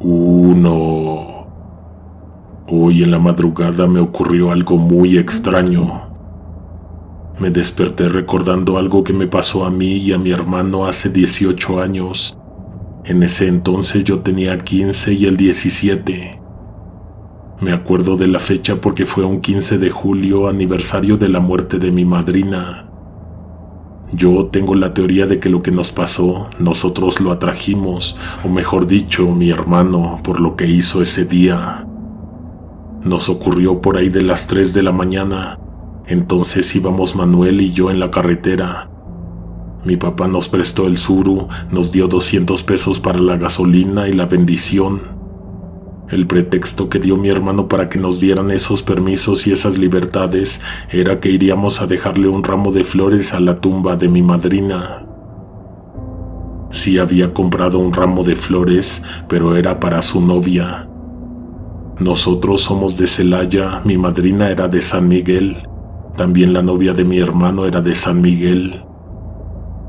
1. Hoy en la madrugada me ocurrió algo muy extraño. Me desperté recordando algo que me pasó a mí y a mi hermano hace 18 años. En ese entonces yo tenía 15 y él 17. Me acuerdo de la fecha porque fue un 15 de julio, aniversario de la muerte de mi madrina. Yo tengo la teoría de que lo que nos pasó, nosotros lo atrajimos, o mejor dicho, mi hermano, por lo que hizo ese día. Nos ocurrió por ahí de las 3 de la mañana. Entonces íbamos Manuel y yo en la carretera. Mi papá nos prestó el suru, nos dio 200 pesos para la gasolina y la bendición. El pretexto que dio mi hermano para que nos dieran esos permisos y esas libertades era que iríamos a dejarle un ramo de flores a la tumba de mi madrina. Sí había comprado un ramo de flores, pero era para su novia. Nosotros somos de Celaya, mi madrina era de San Miguel. También la novia de mi hermano era de San Miguel.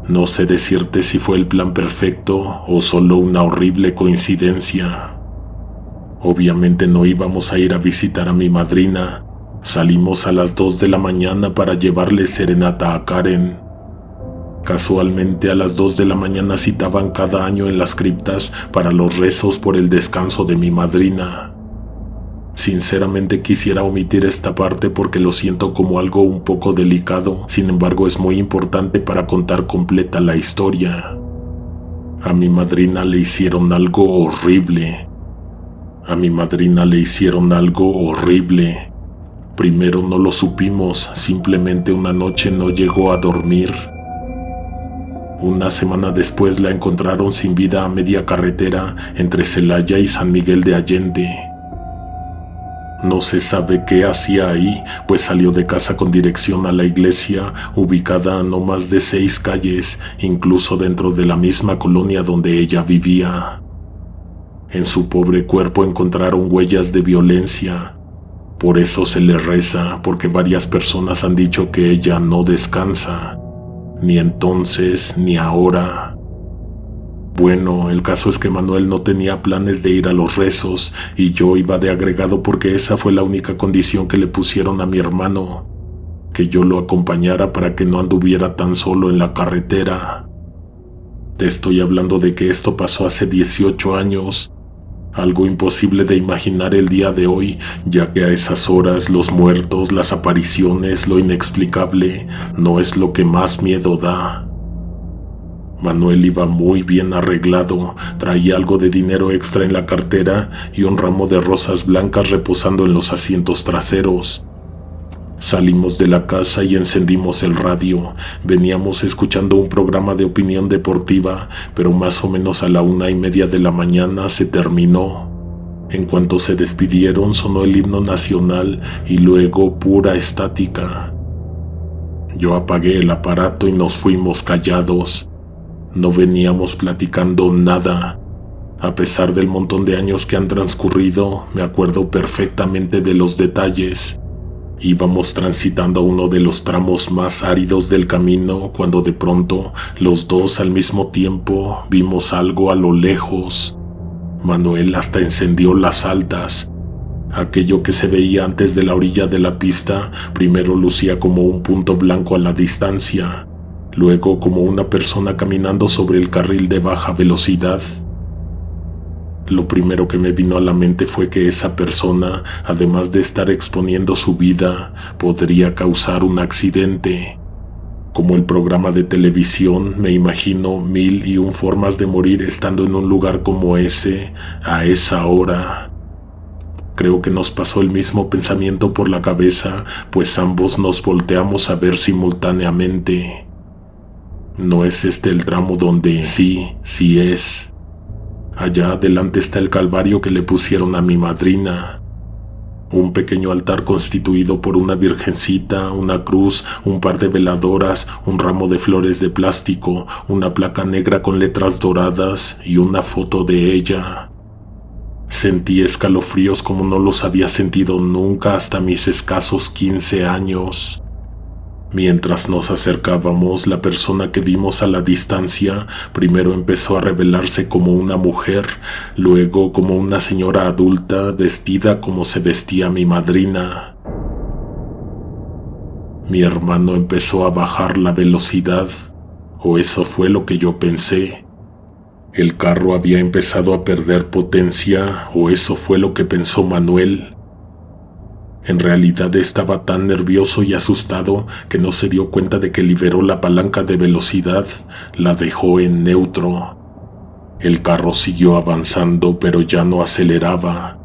No sé decirte si fue el plan perfecto o solo una horrible coincidencia. Obviamente no íbamos a ir a visitar a mi madrina. Salimos a las 2 de la mañana para llevarle serenata a Karen. Casualmente a las 2 de la mañana citaban cada año en las criptas para los rezos por el descanso de mi madrina. Sinceramente quisiera omitir esta parte porque lo siento como algo un poco delicado, sin embargo es muy importante para contar completa la historia. A mi madrina le hicieron algo horrible. Primero no lo supimos, simplemente una noche no llegó a dormir. Una semana después la encontraron sin vida a media carretera entre Celaya y San Miguel de Allende. No se sabe qué hacía ahí, pues salió de casa con dirección a la iglesia, ubicada a no más de 6 calles, incluso dentro de la misma colonia donde ella vivía. En su pobre cuerpo encontraron huellas de violencia. Por eso se le reza, porque varias personas han dicho que ella no descansa, ni entonces ni ahora. Bueno, el caso es que Manuel no tenía planes de ir a los rezos y yo iba de agregado porque esa fue la única condición que le pusieron a mi hermano, que yo lo acompañara para que no anduviera tan solo en la carretera. Te estoy hablando de que esto pasó hace 18 años, algo imposible de imaginar el día de hoy, ya que a esas horas los muertos, las apariciones, lo inexplicable, no es lo que más miedo da. Manuel iba muy bien arreglado, traía algo de dinero extra en la cartera y un ramo de rosas blancas reposando en los asientos traseros. Salimos de la casa y encendimos el radio. Veníamos escuchando un programa de opinión deportiva, pero más o menos a la 1:30 de la mañana se terminó. En cuanto se despidieron sonó el himno nacional y luego pura estática. Yo apagué el aparato y nos fuimos callados. No veníamos platicando nada. A pesar del montón de años que han transcurrido, me acuerdo perfectamente de los detalles. Íbamos transitando uno de los tramos más áridos del camino cuando de pronto, los dos al mismo tiempo, vimos algo a lo lejos. Manuel hasta encendió las altas. Aquello que se veía antes de la orilla de la pista, primero lucía como un punto blanco a la distancia. Luego como una persona caminando sobre el carril de baja velocidad. Lo primero que me vino a la mente fue que esa persona, además de estar exponiendo su vida, podría causar un accidente. Como el programa de televisión, me imagino 1001 formas de morir estando en un lugar como ese, a esa hora. Creo que nos pasó el mismo pensamiento por la cabeza, pues ambos nos volteamos a ver simultáneamente. ¿No es este el tramo donde sí es? Allá adelante está el calvario que le pusieron a mi madrina. Un pequeño altar constituido por una virgencita, una cruz, un par de veladoras, un ramo de flores de plástico, una placa negra con letras doradas y una foto de ella. Sentí escalofríos como no los había sentido nunca hasta mis escasos 15 años. Mientras nos acercábamos, la persona que vimos a la distancia primero empezó a revelarse como una mujer, luego como una señora adulta vestida como se vestía mi madrina. Mi hermano empezó a bajar la velocidad, o eso fue lo que yo pensé. El carro había empezado a perder potencia, o eso fue lo que pensó Manuel. En realidad estaba tan nervioso y asustado que no se dio cuenta de que liberó la palanca de velocidad, la dejó en neutro. El carro siguió avanzando, pero ya no aceleraba.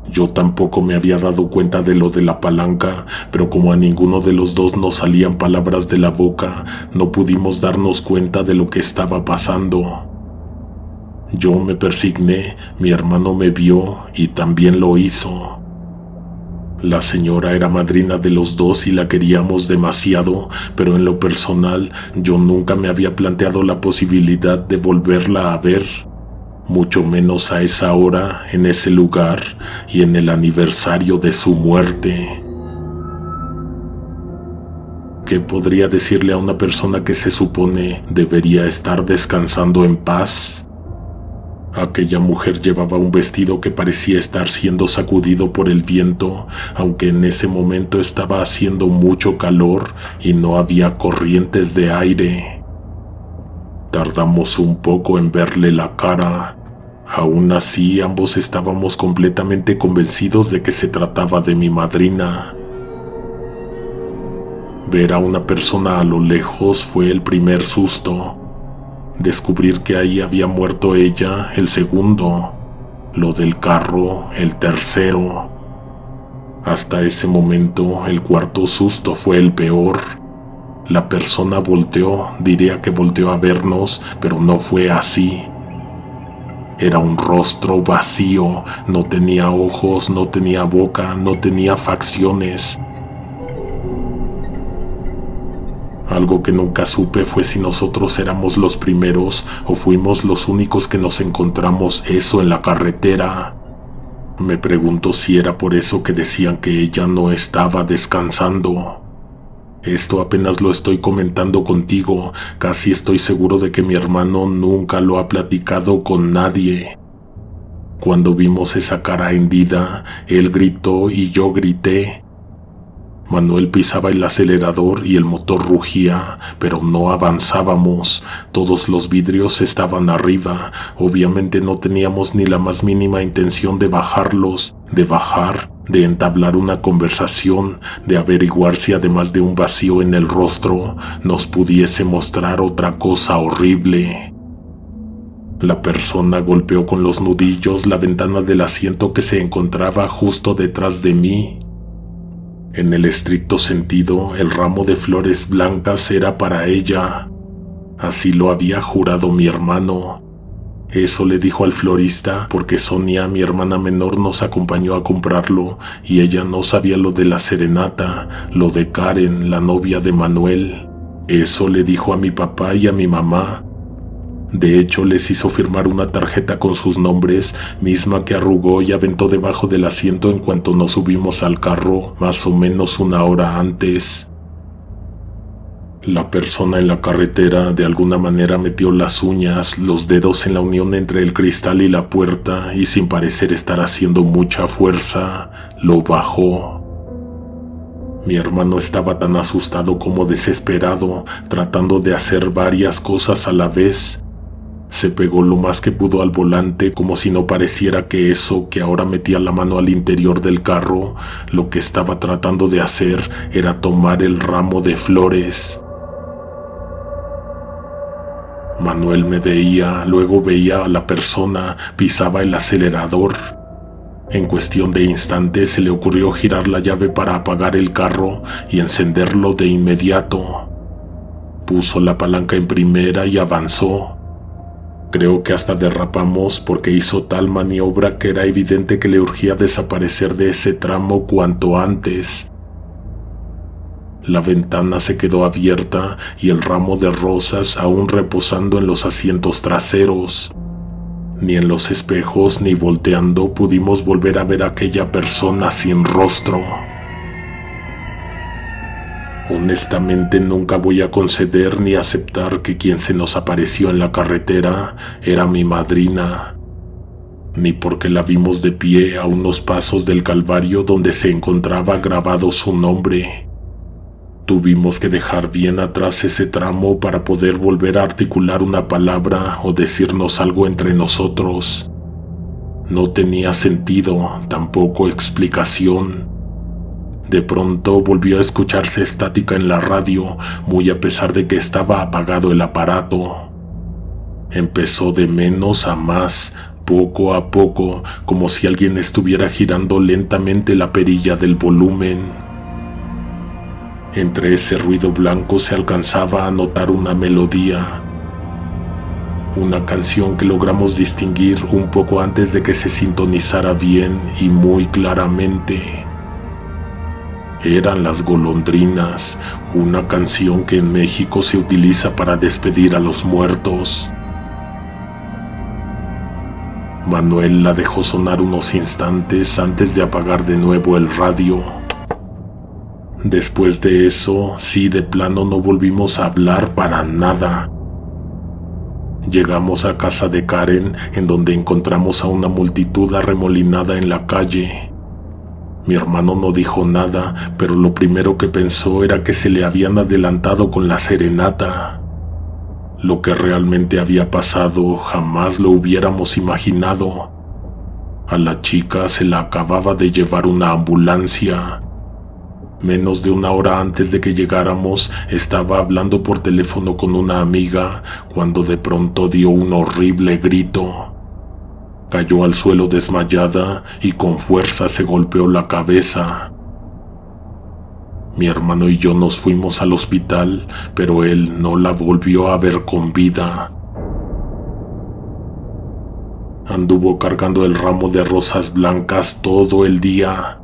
Yo tampoco me había dado cuenta de lo de la palanca, pero como a ninguno de los dos nos salían palabras de la boca, no pudimos darnos cuenta de lo que estaba pasando. Yo me persigné, mi hermano me vio y también lo hizo. La señora era madrina de los dos y la queríamos demasiado, pero en lo personal yo nunca me había planteado la posibilidad de volverla a ver, mucho menos a esa hora, en ese lugar y en el aniversario de su muerte. ¿Qué podría decirle a una persona que se supone debería estar descansando en paz? Aquella mujer llevaba un vestido que parecía estar siendo sacudido por el viento, aunque en ese momento estaba haciendo mucho calor y no había corrientes de aire. Tardamos un poco en verle la cara. Aún así, ambos estábamos completamente convencidos de que se trataba de mi madrina. Ver a una persona a lo lejos fue el primer susto. Descubrir que ahí había muerto ella, el segundo. Lo del carro, el tercero. Hasta ese momento, el cuarto susto fue el peor. La persona volteó, diría que volteó a vernos, pero no fue así. Era un rostro vacío, no tenía ojos, no tenía boca, no tenía facciones. Algo que nunca supe fue si nosotros éramos los primeros o fuimos los únicos que nos encontramos eso en la carretera. Me pregunto si era por eso que decían que ella no estaba descansando. Esto apenas lo estoy comentando contigo, casi estoy seguro de que mi hermano nunca lo ha platicado con nadie. Cuando vimos esa cara hendida, él gritó y yo grité. Manuel pisaba el acelerador y el motor rugía, pero no avanzábamos. Todos los vidrios estaban arriba. Obviamente no teníamos ni la más mínima intención de bajarlos, de bajar, de entablar una conversación, de averiguar si además de un vacío en el rostro, nos pudiese mostrar otra cosa horrible. La persona golpeó con los nudillos la ventana del asiento que se encontraba justo detrás de mí. En el estricto sentido, el ramo de flores blancas era para ella. Así lo había jurado mi hermano. Eso le dijo al florista porque Sonia, mi hermana menor, nos acompañó a comprarlo y ella no sabía lo de la serenata, lo de Karen, la novia de Manuel. Eso le dijo a mi papá y a mi mamá. De hecho, les hizo firmar una tarjeta con sus nombres, misma que arrugó y aventó debajo del asiento en cuanto nos subimos al carro, más o menos una hora antes. La persona en la carretera de alguna manera metió las uñas, los dedos en la unión entre el cristal y la puerta y sin parecer estar haciendo mucha fuerza, lo bajó. Mi hermano estaba tan asustado como desesperado, tratando de hacer varias cosas a la vez. Se pegó lo más que pudo al volante como si no pareciera que eso que ahora metía la mano al interior del carro, lo que estaba tratando de hacer era tomar el ramo de flores. Manuel me veía, luego veía a la persona, pisaba el acelerador. En cuestión de instantes se le ocurrió girar la llave para apagar el carro y encenderlo de inmediato. Puso la palanca en primera y avanzó. Creo que hasta derrapamos porque hizo tal maniobra que era evidente que le urgía desaparecer de ese tramo cuanto antes. La ventana se quedó abierta y el ramo de rosas aún reposando en los asientos traseros. Ni en los espejos ni volteando pudimos volver a ver a aquella persona sin rostro. Honestamente nunca voy a conceder ni aceptar que quien se nos apareció en la carretera era mi madrina, ni porque la vimos de pie a unos pasos del Calvario donde se encontraba grabado su nombre. Tuvimos que dejar bien atrás ese tramo para poder volver a articular una palabra o decirnos algo entre nosotros. No tenía sentido, tampoco explicación. De pronto volvió a escucharse estática en la radio, muy a pesar de que estaba apagado el aparato. Empezó de menos a más, poco a poco, como si alguien estuviera girando lentamente la perilla del volumen. Entre ese ruido blanco se alcanzaba a notar una melodía, una canción que logramos distinguir un poco antes de que se sintonizara bien y muy claramente. Eran Las Golondrinas, una canción que en México se utiliza para despedir a los muertos. Manuel la dejó sonar unos instantes antes de apagar de nuevo el radio. Después de eso, sí, de plano no volvimos a hablar para nada. Llegamos a casa de Karen, en donde encontramos a una multitud arremolinada en la calle. Mi hermano no dijo nada, pero lo primero que pensó era que se le habían adelantado con la serenata. Lo que realmente había pasado jamás lo hubiéramos imaginado. A la chica se la acababa de llevar una ambulancia. Menos de una hora antes de que llegáramos, estaba hablando por teléfono con una amiga cuando de pronto dio un horrible grito. Cayó al suelo desmayada y con fuerza se golpeó la cabeza. Mi hermano y yo nos fuimos al hospital, pero él no la volvió a ver con vida. Anduvo cargando el ramo de rosas blancas todo el día.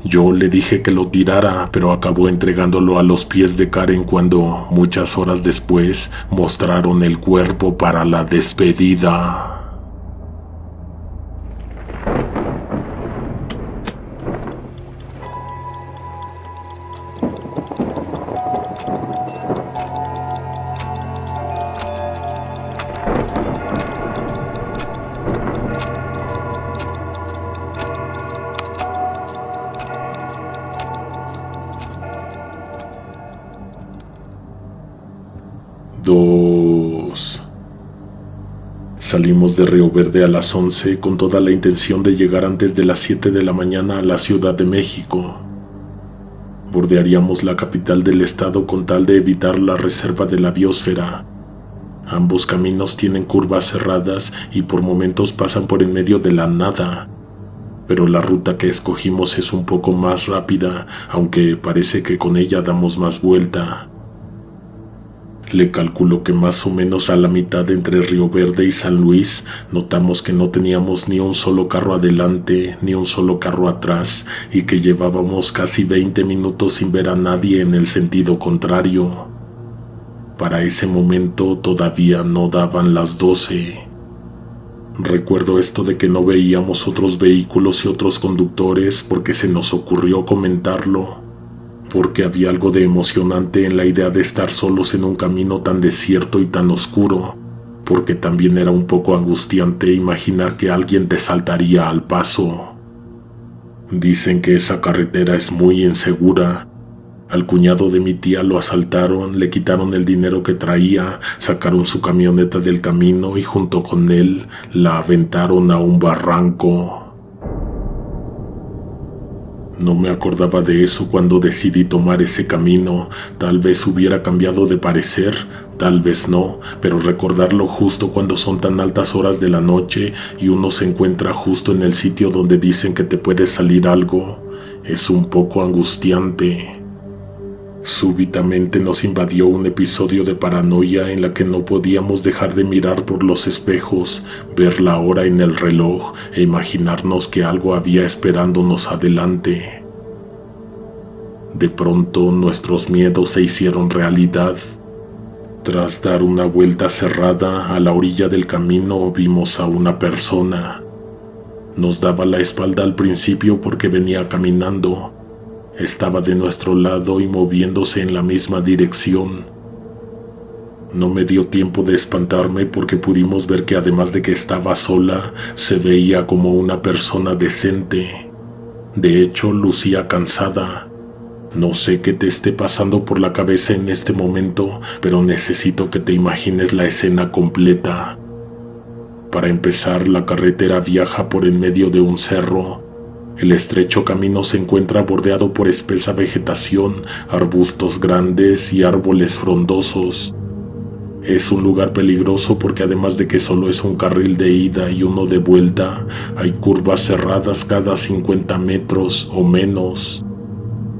Yo le dije que lo tirara, pero acabó entregándolo a los pies de Karen cuando, muchas horas después, mostraron el cuerpo para la despedida. Salimos de Río Verde a las 11 con toda la intención de llegar antes de las 7 de la mañana a la Ciudad de México. Bordearíamos la capital del estado con tal de evitar la reserva de la biosfera. Ambos caminos tienen curvas cerradas y por momentos pasan por en medio de la nada, pero la ruta que escogimos es un poco más rápida, aunque parece que con ella damos más vuelta. Le calculo que más o menos a la mitad entre Río Verde y San Luis notamos que no teníamos ni un solo carro adelante ni un solo carro atrás y que llevábamos casi 20 minutos sin ver a nadie en el sentido contrario. Para ese momento todavía no daban las 12. Recuerdo esto de que no veíamos otros vehículos y otros conductores porque se nos ocurrió comentarlo, porque había algo de emocionante en la idea de estar solos en un camino tan desierto y tan oscuro, porque también era un poco angustiante imaginar que alguien te saltaría al paso. Dicen que esa carretera es muy insegura. Al cuñado de mi tía lo asaltaron, le quitaron el dinero que traía, sacaron su camioneta del camino y junto con él la aventaron a un barranco. No me acordaba de eso cuando decidí tomar ese camino. Tal vez hubiera cambiado de parecer, tal vez no, pero recordarlo justo cuando son tan altas horas de la noche y uno se encuentra justo en el sitio donde dicen que te puede salir algo, es un poco angustiante. Súbitamente nos invadió un episodio de paranoia en la que no podíamos dejar de mirar por los espejos, ver la hora en el reloj e imaginarnos que algo había esperándonos adelante. De pronto nuestros miedos se hicieron realidad. Tras dar una vuelta cerrada a la orilla del camino vimos a una persona. Nos daba la espalda al principio porque venía caminando, Estaba de nuestro lado y moviéndose en la misma dirección. No me dio tiempo de espantarme porque pudimos ver que además de que estaba sola, se veía como una persona decente. De hecho, lucía cansada. No sé qué te esté pasando por la cabeza en este momento, pero necesito que te imagines la escena completa. Para empezar, la carretera viaja por en medio de un cerro. El estrecho camino se encuentra bordeado por espesa vegetación, arbustos grandes y árboles frondosos. Es un lugar peligroso porque además de que solo es un carril de ida y uno de vuelta, hay curvas cerradas cada 50 metros o menos.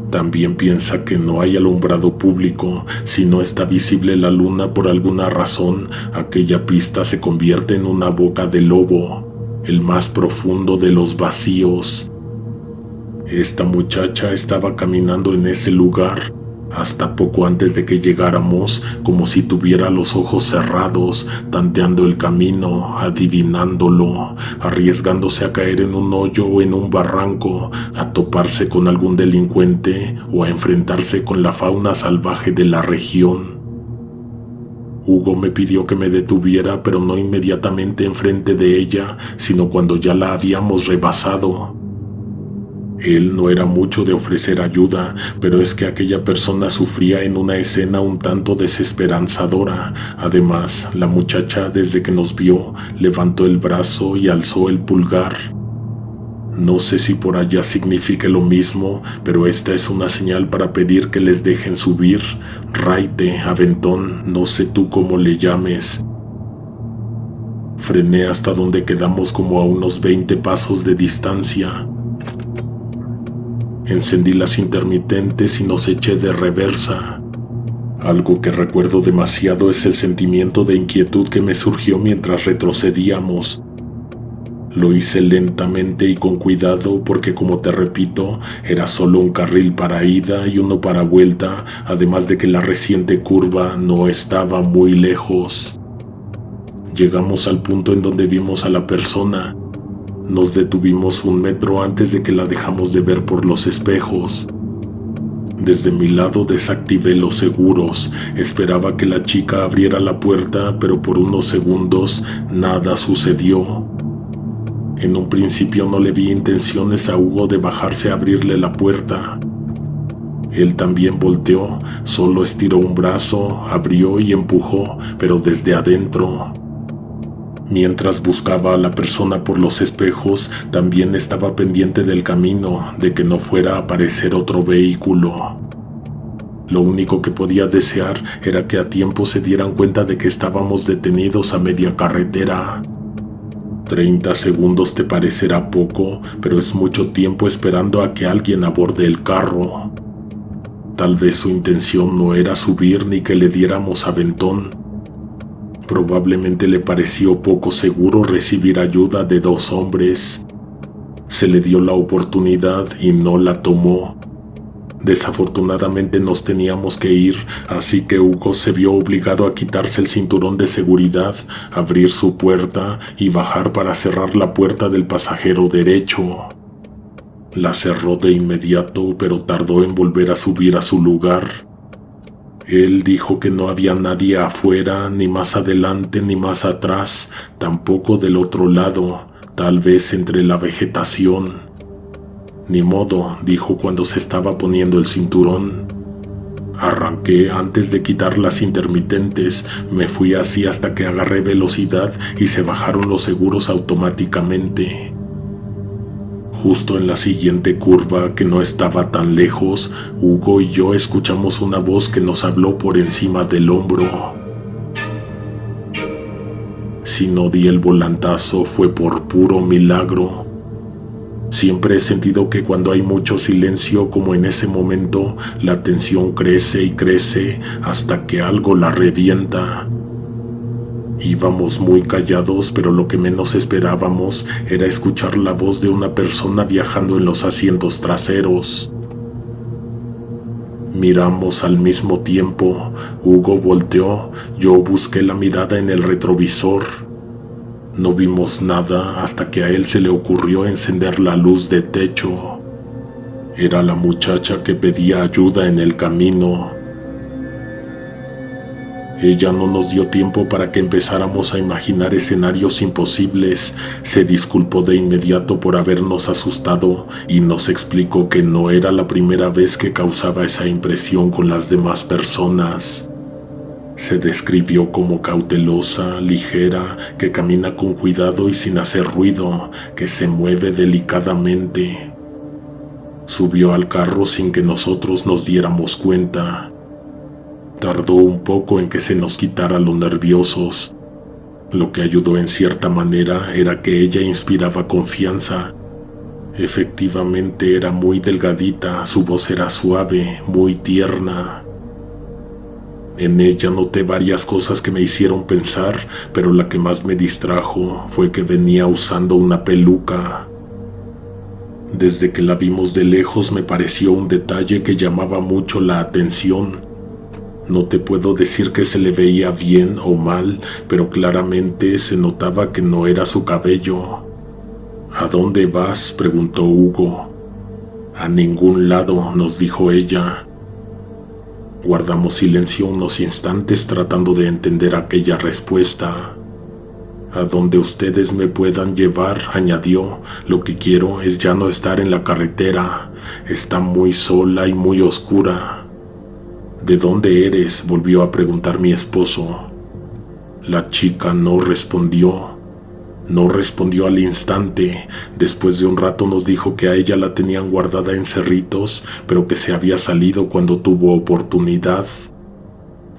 También piensa que no hay alumbrado público. Si no está visible la luna por alguna razón, aquella pista se convierte en una boca de lobo, el más profundo de los vacíos. Esta muchacha estaba caminando en ese lugar hasta poco antes de que llegáramos, como si tuviera los ojos cerrados, tanteando el camino, adivinándolo, arriesgándose a caer en un hoyo o en un barranco, a toparse con algún delincuente o a enfrentarse con la fauna salvaje de la región. Hugo me pidió que me detuviera, pero no inmediatamente enfrente de ella, sino cuando ya la habíamos rebasado. Él no era mucho de ofrecer ayuda, pero es que aquella persona sufría en una escena un tanto desesperanzadora. Además, la muchacha, desde que nos vio, levantó el brazo y alzó el pulgar. No sé si por allá signifique lo mismo, pero esta es una señal para pedir que les dejen subir. Raite, aventón, no sé tú cómo le llames. Frené hasta donde quedamos como a unos 20 pasos de distancia. Encendí las intermitentes y nos eché de reversa. Algo que recuerdo demasiado es el sentimiento de inquietud que me surgió mientras retrocedíamos. Lo hice lentamente y con cuidado porque, como te repito, era solo un carril para ida y uno para vuelta, además de que la reciente curva no estaba muy lejos. Llegamos al punto en donde vimos a la persona. Nos detuvimos 1 metro antes de que la dejamos de ver por los espejos. Desde mi lado desactivé los seguros. Esperaba que la chica abriera la puerta, pero por unos segundos nada sucedió. En un principio no le vi intenciones a Hugo de bajarse a abrirle la puerta. Él también volteó, solo estiró un brazo, abrió y empujó, pero desde adentro. Mientras buscaba a la persona por los espejos, también estaba pendiente del camino, de que no fuera a aparecer otro vehículo. Lo único que podía desear era que a tiempo se dieran cuenta de que estábamos detenidos a media carretera. 30 segundos te parecerá poco, pero es mucho tiempo esperando a que alguien aborde el carro. Tal vez su intención no era subir ni que le diéramos aventón. Probablemente le pareció poco seguro recibir ayuda de 2 hombres. Se le dio la oportunidad y no la tomó. Desafortunadamente nos teníamos que ir, así que Hugo se vio obligado a quitarse el cinturón de seguridad, abrir su puerta y bajar para cerrar la puerta del pasajero derecho. La cerró de inmediato, pero tardó en volver a subir a su lugar. Él dijo que no había nadie afuera, ni más adelante ni más atrás, tampoco del otro lado, tal vez entre la vegetación. Ni modo, dijo cuando se estaba poniendo el cinturón. Arranqué antes de quitar las intermitentes, me fui así hasta que agarré velocidad y se bajaron los seguros automáticamente. Justo en la siguiente curva, que no estaba tan lejos, Hugo y yo escuchamos una voz que nos habló por encima del hombro. Si no di el volantazo fue por puro milagro. Siempre he sentido que cuando hay mucho silencio como en ese momento, la tensión crece y crece hasta que algo la revienta. Íbamos muy callados, pero lo que menos esperábamos era escuchar la voz de una persona viajando en los asientos traseros. Miramos al mismo tiempo. Hugo volteó, yo busqué la mirada en el retrovisor. No vimos nada hasta que a él se le ocurrió encender la luz de techo. Era la muchacha que pedía ayuda en el camino. Ella no nos dio tiempo para que empezáramos a imaginar escenarios imposibles. Se disculpó de inmediato por habernos asustado y nos explicó que no era la primera vez que causaba esa impresión con las demás personas. Se describió como cautelosa, ligera, que camina con cuidado y sin hacer ruido, que se mueve delicadamente. Subió al carro sin que nosotros nos diéramos cuenta. Tardó un poco en que se nos quitara lo nerviosos. Lo que ayudó en cierta manera era que ella inspiraba confianza. Efectivamente era muy delgadita, su voz era suave, muy tierna. En ella noté varias cosas que me hicieron pensar, pero la que más me distrajo fue que venía usando una peluca. Desde que la vimos de lejos me pareció un detalle que llamaba mucho la atención. No te puedo decir que se le veía bien o mal, pero claramente se notaba que no era su cabello. ¿A dónde vas?, preguntó Hugo. A ningún lado, nos dijo ella. Guardamos silencio unos instantes tratando de entender aquella respuesta. A donde ustedes me puedan llevar, añadió. Lo que quiero es ya no estar en la carretera. Está muy sola y muy oscura. ¿De dónde eres?, volvió a preguntar mi esposo. La chica no respondió. No respondió al instante. Después de un rato nos dijo que a ella la tenían guardada en Cerritos, pero que se había salido cuando tuvo oportunidad.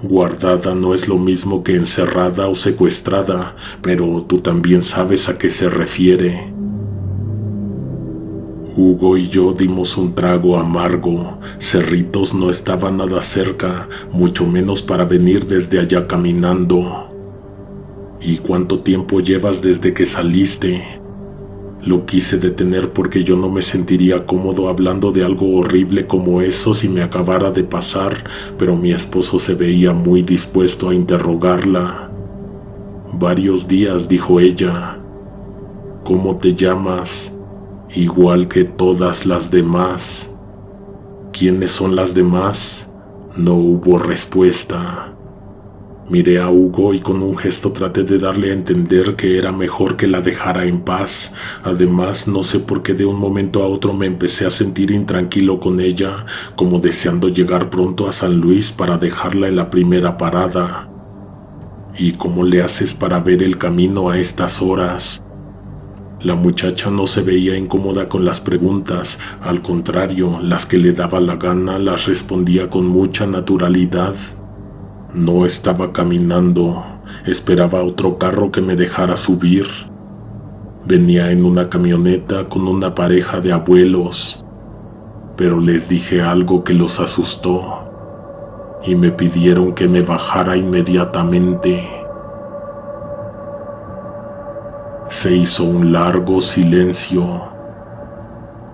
Guardada no es lo mismo que encerrada o secuestrada, pero tú también sabes a qué se refiere. Hugo y yo dimos un trago amargo. Cerritos no estaba nada cerca, mucho menos para venir desde allá caminando. ¿Y cuánto tiempo llevas desde que saliste? Lo quise detener porque yo no me sentiría cómodo hablando de algo horrible como eso si me acabara de pasar, pero mi esposo se veía muy dispuesto a interrogarla. Varios días, dijo ella. ¿Cómo te llamas? Igual que todas las demás. ¿Quiénes son las demás? No hubo respuesta. Miré a Hugo y con un gesto traté de darle a entender que era mejor que la dejara en paz. Además, no sé por qué de un momento a otro me empecé a sentir intranquilo con ella, como deseando llegar pronto a San Luis para dejarla en la primera parada. ¿Y cómo le haces para ver el camino a estas horas? La muchacha no se veía incómoda con las preguntas, al contrario, las que le daba la gana las respondía con mucha naturalidad. No estaba caminando, esperaba otro carro que me dejara subir. Venía en una camioneta con una pareja de abuelos, pero les dije algo que los asustó y me pidieron que me bajara inmediatamente. Se hizo un largo silencio.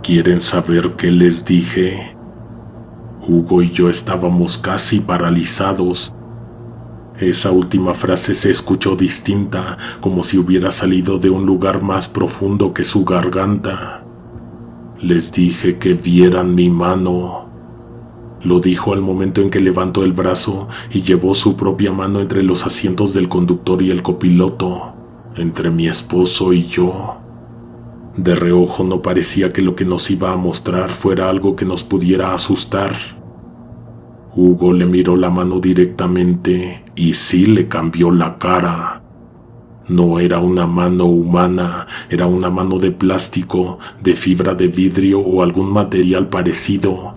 ¿Quieren saber qué les dije? Hugo y yo estábamos casi paralizados. Esa última frase se escuchó distinta, como si hubiera salido de un lugar más profundo que su garganta. Les dije que vieran mi mano. Lo dijo al momento en que levantó el brazo y llevó su propia mano entre los asientos del conductor y el copiloto, entre mi esposo y yo. De reojo no parecía que lo que nos iba a mostrar fuera algo que nos pudiera asustar. Hugo le miró la mano directamente y sí le cambió la cara. No era una mano humana, era una mano de plástico, de fibra de vidrio o algún material parecido.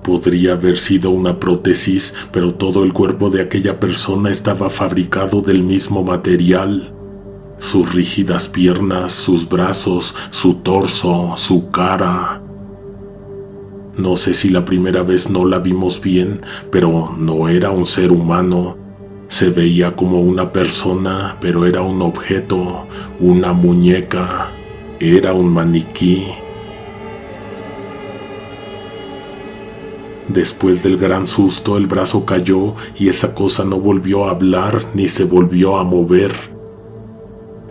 Podría haber sido una prótesis, pero todo el cuerpo de aquella persona estaba fabricado del mismo material. Sus rígidas piernas, sus brazos, su torso, su cara. No sé si la primera vez no la vimos bien, pero no era un ser humano. Se veía como una persona, pero era un objeto, una muñeca, era un maniquí. Después del gran susto, el brazo cayó y esa cosa no volvió a hablar ni se volvió a mover.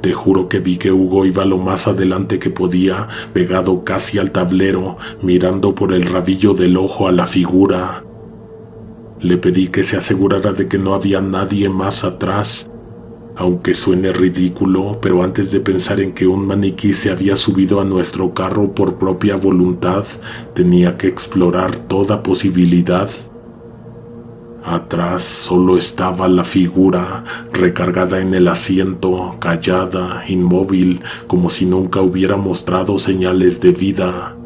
Te juro que vi que Hugo iba lo más adelante que podía, pegado casi al tablero, mirando por el rabillo del ojo a la figura. Le pedí que se asegurara de que no había nadie más atrás. Aunque suene ridículo, pero antes de pensar en que un maniquí se había subido a nuestro carro por propia voluntad, tenía que explorar toda posibilidad. Atrás solo estaba la figura, recargada en el asiento, callada, inmóvil, como si nunca hubiera mostrado señales de vida.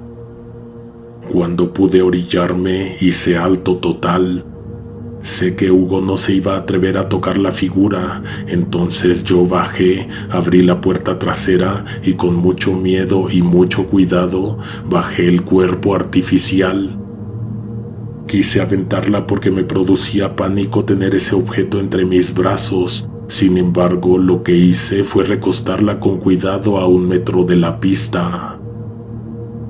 Cuando pude orillarme, hice alto total. Sé que Hugo no se iba a atrever a tocar la figura, entonces yo bajé, abrí la puerta trasera y con mucho miedo y mucho cuidado bajé el cuerpo artificial. Quise aventarla porque me producía pánico tener ese objeto entre mis brazos. Sin embargo, lo que hice fue recostarla con cuidado a 1 metro de la pista.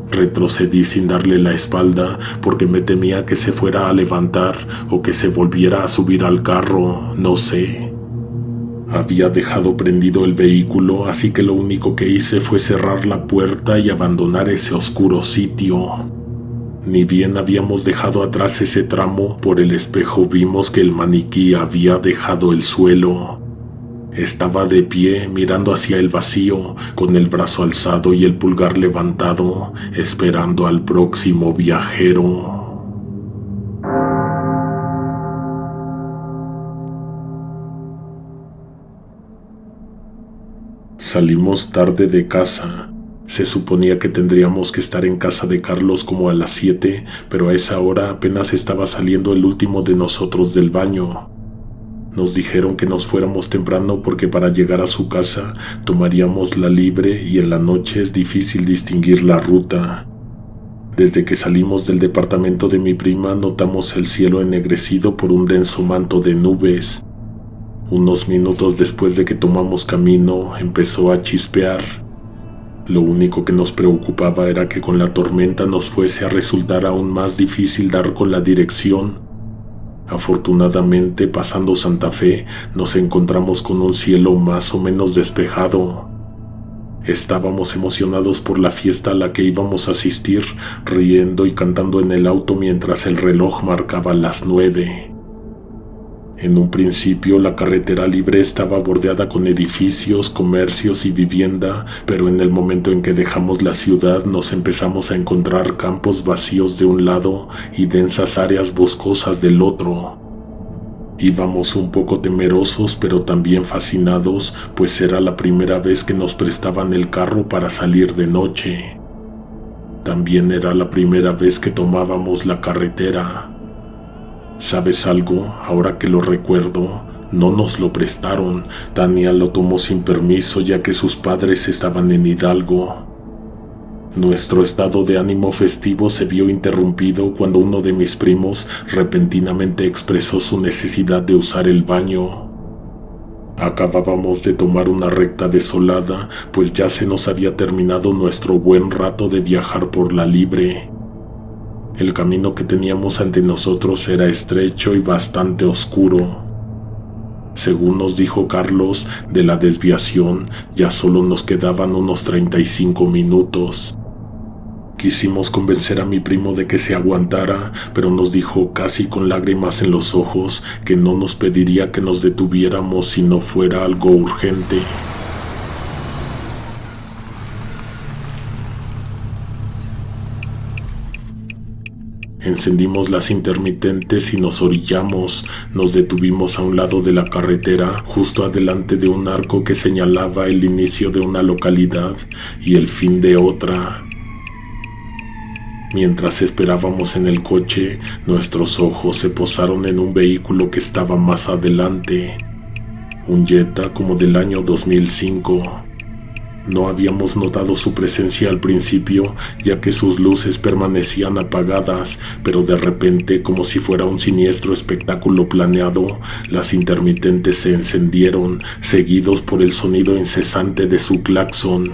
Retrocedí sin darle la espalda porque me temía que se fuera a levantar o que se volviera a subir al carro, no sé. Había dejado prendido el vehículo, así que lo único que hice fue cerrar la puerta y abandonar ese oscuro sitio. Ni bien habíamos dejado atrás ese tramo, por el espejo vimos que el maniquí había dejado el suelo. Estaba de pie, mirando hacia el vacío, con el brazo alzado y el pulgar levantado, esperando al próximo viajero. Salimos tarde de casa. Se suponía que tendríamos que estar en casa de Carlos como a las 7, pero a esa hora apenas estaba saliendo el último de nosotros del baño. Nos dijeron que nos fuéramos temprano porque para llegar a su casa tomaríamos la libre y en la noche es difícil distinguir la ruta. Desde que salimos del departamento de mi prima notamos el cielo ennegrecido por un denso manto de nubes. Unos minutos después de que tomamos camino empezó a chispear. Lo único que nos preocupaba era que con la tormenta nos fuese a resultar aún más difícil dar con la dirección. Afortunadamente, pasando Santa Fe, nos encontramos con un cielo más o menos despejado. Estábamos emocionados por la fiesta a la que íbamos a asistir, riendo y cantando en el auto mientras el reloj marcaba las 9. En un principio la carretera libre estaba bordeada con edificios, comercios y vivienda, pero en el momento en que dejamos la ciudad nos empezamos a encontrar campos vacíos de un lado y densas áreas boscosas del otro. Íbamos un poco temerosos pero también fascinados, pues era la primera vez que nos prestaban el carro para salir de noche. También era la primera vez que tomábamos la carretera. ¿Sabes algo? Ahora que lo recuerdo, no nos lo prestaron. Tania lo tomó sin permiso ya que sus padres estaban en Hidalgo. Nuestro estado de ánimo festivo se vio interrumpido cuando uno de mis primos repentinamente expresó su necesidad de usar el baño. Acabábamos de tomar una recta desolada, pues ya se nos había terminado nuestro buen rato de viajar por la libre. El camino que teníamos ante nosotros era estrecho y bastante oscuro. Según nos dijo Carlos, de la desviación ya solo nos quedaban unos 35 minutos. Quisimos convencer a mi primo de que se aguantara, pero nos dijo casi con lágrimas en los ojos que no nos pediría que nos detuviéramos si no fuera algo urgente. Encendimos las intermitentes y nos orillamos. Nos detuvimos a un lado de la carretera, justo adelante de un arco que señalaba el inicio de una localidad y el fin de otra. Mientras esperábamos en el coche, nuestros ojos se posaron en un vehículo que estaba más adelante. Un Jetta como del año 2005. No habíamos notado su presencia al principio, ya que sus luces permanecían apagadas, pero de repente, como si fuera un siniestro espectáculo planeado, las intermitentes se encendieron, seguidos por el sonido incesante de su claxon.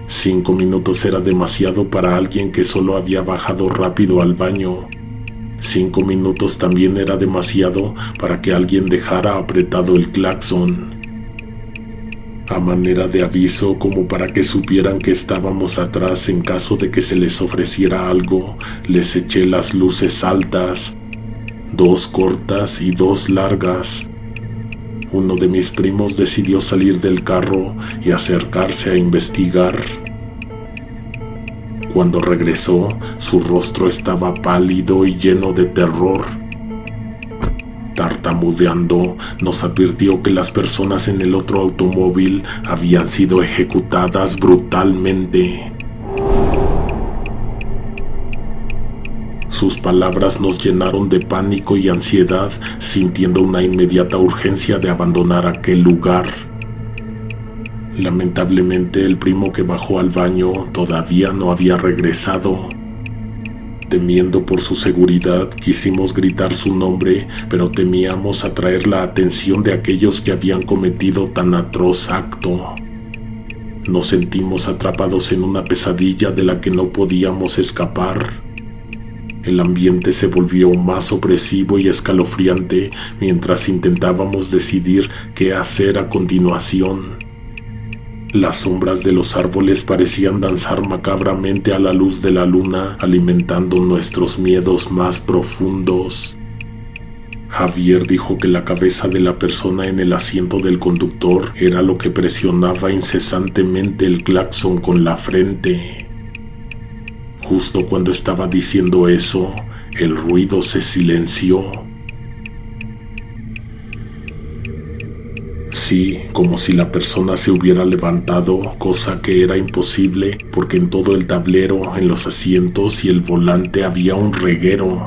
5 minutos era demasiado para alguien que solo había bajado rápido al baño. 5 minutos también era demasiado para que alguien dejara apretado el claxon. A manera de aviso, como para que supieran que estábamos atrás en caso de que se les ofreciera algo, les eché las luces altas, 2 cortas y 2 largas. Uno de mis primos decidió salir del carro y acercarse a investigar. Cuando regresó, su rostro estaba pálido y lleno de terror. Tartamudeando, nos advirtió que las personas en el otro automóvil habían sido ejecutadas brutalmente. Sus palabras nos llenaron de pánico y ansiedad, sintiendo una inmediata urgencia de abandonar aquel lugar. Lamentablemente, el primo que bajó al baño todavía no había regresado. Temiendo por su seguridad, quisimos gritar su nombre, pero temíamos atraer la atención de aquellos que habían cometido tan atroz acto. Nos sentimos atrapados en una pesadilla de la que no podíamos escapar. El ambiente se volvió más opresivo y escalofriante mientras intentábamos decidir qué hacer a continuación. Las sombras de los árboles parecían danzar macabramente a la luz de la luna, alimentando nuestros miedos más profundos. Javier dijo que la cabeza de la persona en el asiento del conductor era lo que presionaba incesantemente el claxon con la frente. Justo cuando estaba diciendo eso, el ruido se silenció. Sí, como si la persona se hubiera levantado, cosa que era imposible porque en todo el tablero, en los asientos y el volante había un reguero.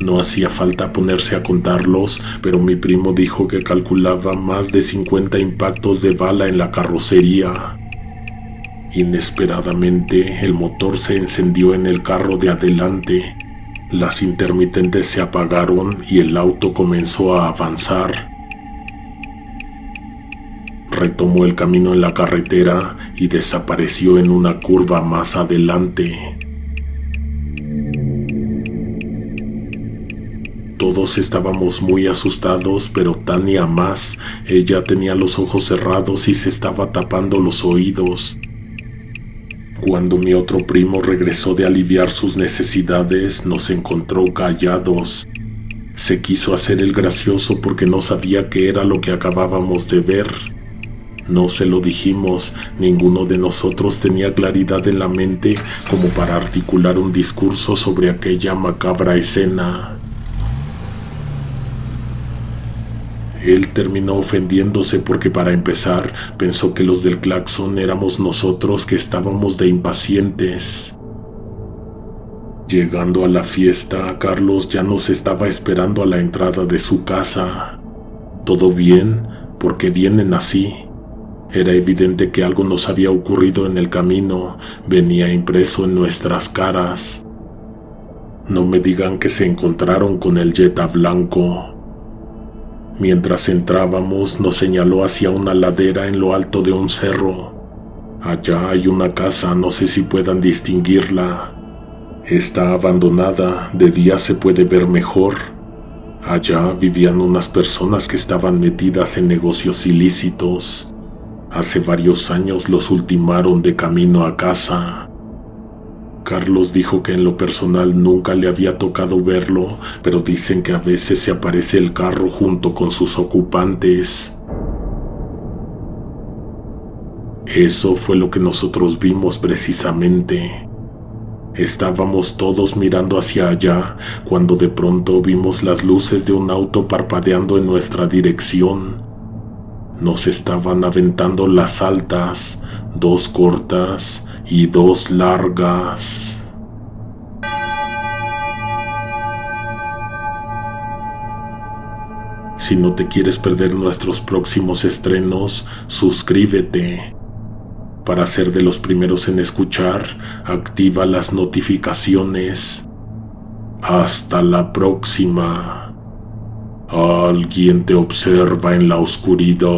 No hacía falta ponerse a contarlos, pero mi primo dijo que calculaba más de 50 impactos de bala en la carrocería. Inesperadamente, el motor se encendió en el carro de adelante. Las intermitentes se apagaron y el auto comenzó a avanzar. Retomó el camino en la carretera y desapareció en una curva más adelante. Todos estábamos muy asustados, pero Tania más. Ella tenía los ojos cerrados y se estaba tapando los oídos. Cuando mi otro primo regresó de aliviar sus necesidades, nos encontró callados. Se quiso hacer el gracioso porque no sabía qué era lo que acabábamos de ver. No se lo dijimos, ninguno de nosotros tenía claridad en la mente como para articular un discurso sobre aquella macabra escena. Él terminó ofendiéndose porque, para empezar, pensó que los del claxon éramos nosotros que estábamos de impacientes. Llegando a la fiesta, Carlos ya nos estaba esperando a la entrada de su casa. ¿Todo bien? ¿Por qué vienen así? Era evidente que algo nos había ocurrido en el camino, venía impreso en nuestras caras. No me digan que se encontraron con el Jetta blanco. Mientras entrábamos, nos señaló hacia una ladera en lo alto de un cerro. Allá hay una casa, no sé si puedan distinguirla. Está abandonada, de día se puede ver mejor. Allá vivían unas personas que estaban metidas en negocios ilícitos. Hace varios años los ultimaron de camino a casa. Carlos dijo que en lo personal nunca le había tocado verlo, pero dicen que a veces se aparece el carro junto con sus ocupantes. Eso fue lo que nosotros vimos precisamente. Estábamos todos mirando hacia allá cuando de pronto vimos las luces de un auto parpadeando en nuestra dirección. Nos estaban aventando las altas, 2 cortas y 2 largas. Si no te quieres perder nuestros próximos estrenos, suscríbete. Para ser de los primeros en escuchar, activa las notificaciones. Hasta la próxima. Alguien te observa en la oscuridad.